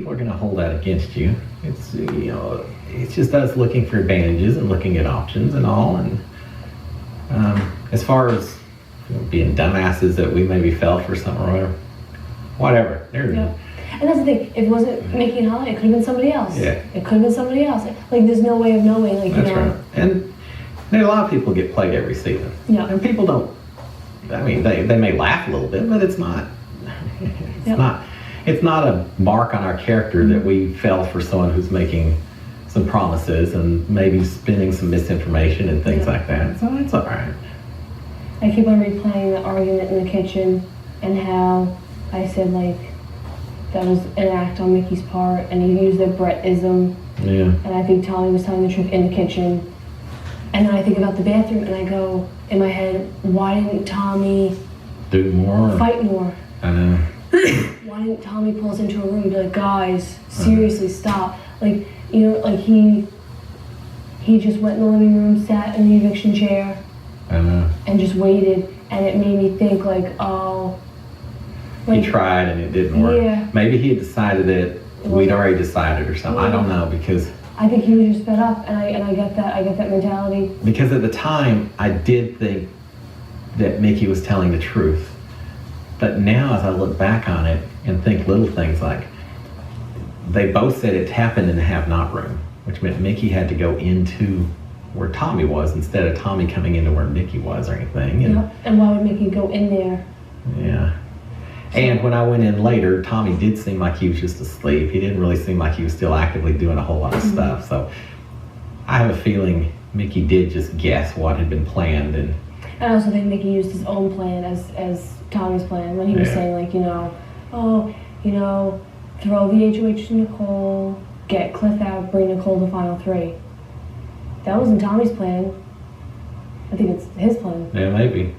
people are going to hold that against you. It's, it's just us looking for advantages and looking at options and all. And as far as being dumbasses that we maybe fell for something or whatever. Yeah. And that's the thing. If it wasn't Mickey and Holly, it could have been somebody else. Yeah. It could have been somebody else. Like, there's no way of knowing. Like, that's right. And a lot of people get played every season. Yeah. And people don't. I mean, they may laugh a little bit, but it's not. It's not a mark on our character that we fell for someone who's making some promises and maybe spinning some misinformation and things like that. So it's all right. I keep on replaying the argument in the kitchen and how I said, like, that was an act on Mickey's part, and he used the Brett-ism. Yeah. And I think Tommy was telling the truth in the kitchen. And then I think about the bathroom, and I go in my head, why didn't Tommy do more? Fight more? I know. Why didn't Tommy pull us into a room and be like, guys, seriously, stop? Like, like he just went in the living room, sat in the eviction chair, and just waited. And it made me think, like, oh. Like, he tried and it didn't work. Yeah. Maybe he had decided that we'd already decided or something. I don't know, because I think he was just fed up, and I get that. I get that mentality. Because at the time, I did think that Mickey was telling the truth. But now, as I look back on it and think little things like, they both said it happened in the have-not room, which meant Mickey had to go into where Tommy was instead of Tommy coming into where Mickey was or anything. And why would Mickey go in there? Yeah. And when I went in later, Tommy did seem like he was just asleep. He didn't really seem like he was still actively doing a whole lot of stuff. So I have a feeling Mickey did just guess what had been planned. And I also think Mickey used his own plan as Tommy's plan when he was saying, like, throw the HOH to Nicole, get Cliff out, bring Nicole to Final 3. That wasn't Tommy's plan. I think it's his plan. Yeah, maybe.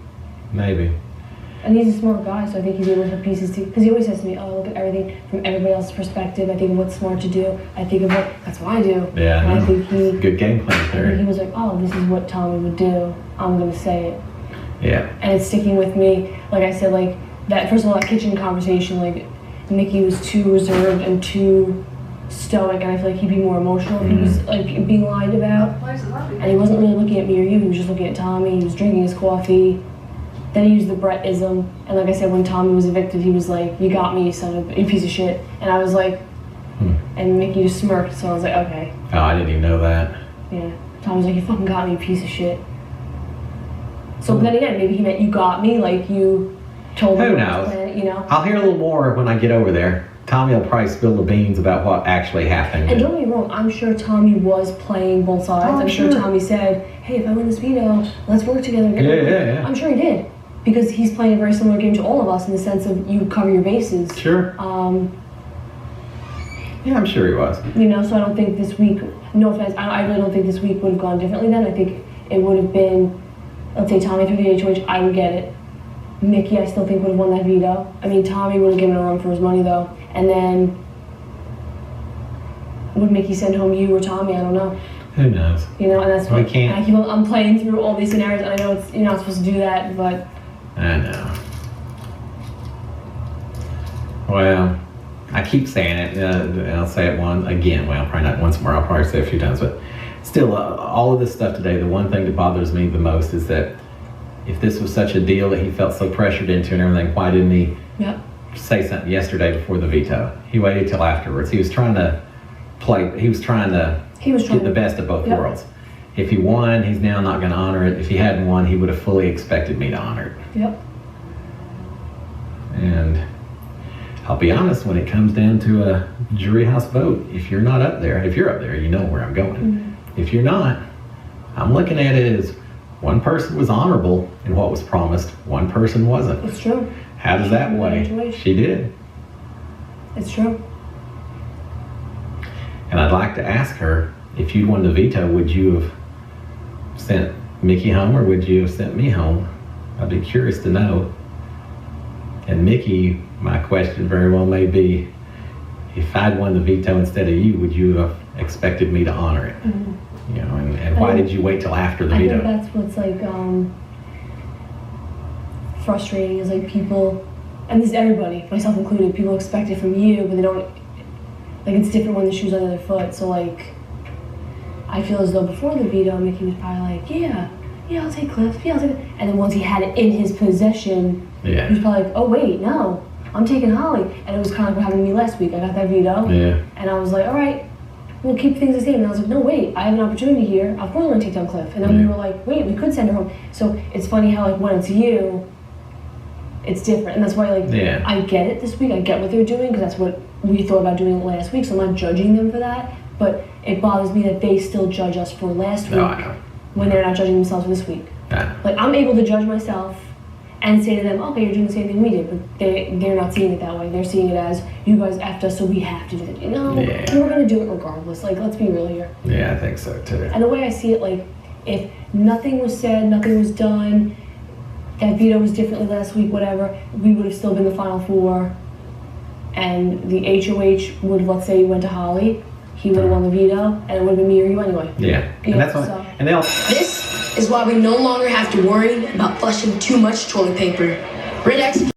And he's a smart guy, so I think he's able to put pieces together. Because he always says to me, look at everything from everybody else's perspective. I think of what's smart to do. I think of that's what I do. Yeah, and I think good game plan theory. He was like, this is what Tommy would do. I'm going to say it. Yeah. And it's sticking with me. Like I said, like, that, first of all, that kitchen conversation, like, Mickey was too reserved and too stoic, and I feel like he'd be more emotional if he was, like, being lied about. And he wasn't really looking at me or you, he was just looking at Tommy. He was drinking his coffee. Then he used the Brett-ism, and like I said, when Tommy was evicted, he was like, you got me, you piece of shit. And I was like, and Mickey just smirked, so I was like, okay. Oh, I didn't even know that. Yeah. Tommy was like, you fucking got me, you piece of shit. So then again, maybe he meant you got me, like you told me. Who knows? I'll hear a little more when I get over there. Tommy will probably spill the beans about what actually happened. And don't get me wrong, I'm sure Tommy was playing both sides. I'm sure Tommy said, hey, if I win this veto, let's work together. Yeah. I'm sure he did. Because he's playing a very similar game to all of us in the sense of you cover your bases. Sure. Yeah, I'm sure he was. So I don't think this week, no offense, I really don't think this week would have gone differently then. I think it would have been, let's say Tommy threw the HOH, I would get it. Mickey, I still think would have won that veto. I mean, Tommy would have given a run for his money though. And then, would Mickey send home you or Tommy? I don't know. Who knows? And that's what can't. And I'm playing through all these scenarios, and I know you're not supposed to do that, but. I know. Well, I keep saying it, and I'll say it again. Well, probably not once more. I'll probably say it a few times, but still, all of this stuff today, the one thing that bothers me the most is that if this was such a deal that he felt so pressured into and everything, why didn't he say something yesterday before the veto? He waited till afterwards. He was trying to get the best of both worlds. If he won, he's now not going to honor it. If he hadn't won, he would have fully expected me to honor it. Yep. And I'll be honest, when it comes down to a jury house vote, if you're not up there, if you're up there, you know where I'm going. Mm-hmm. If you're not, I'm looking at it as one person was honorable in what was promised, one person wasn't. It's true. How does that weigh? She did. It's true. And I'd like to ask her, if you'd won the veto, would you have sent Mickey home or would you have sent me home? I'd be curious to know. And Mickey, my question very well may be, if I'd won the veto instead of you, would you have expected me to honor it? Mm-hmm. And why did you wait till after the veto? I think that's what's like frustrating is like people, and this is everybody, myself included, people expect it from you, but they don't. Like it's different when the shoe's on the other foot. So like, I feel as though before the veto, Mickey was probably like, yeah, I'll take Cliff, yeah, I'll take it. And then once he had it in his possession, he was probably like, oh wait, no, I'm taking Holly. And it was kind of like what happened to me last week. I got that veto, and I was like, all right, we'll keep things the same. And I was like, no, wait, I have an opportunity here. Of course I'm gonna take down Cliff. And then we were like, wait, we could send her home. So it's funny how like when it's you, it's different. And that's why like, I get it this week. I get what they're doing because that's what we thought about doing last week. So I'm not judging them for that. But it bothers me that they still judge us for last week when they're not judging themselves for this week. Like I'm able to judge myself and say to them, okay, you're doing the same thing we did, but they're not seeing it that way. They're seeing it as you guys effed us, so we have to do it. You know, we're gonna do it regardless. Like let's be real here. Yeah, I think so too. And the way I see it, like if nothing was said, nothing was done, that veto was differently last week, whatever, we would have still been the Final Four, and the HOH would, let's say, went to Holly. He would have won the veto, and it would have been me or you anyway. Yeah, and that's why. And they all. This is why we no longer have to worry about flushing too much toilet paper. Red X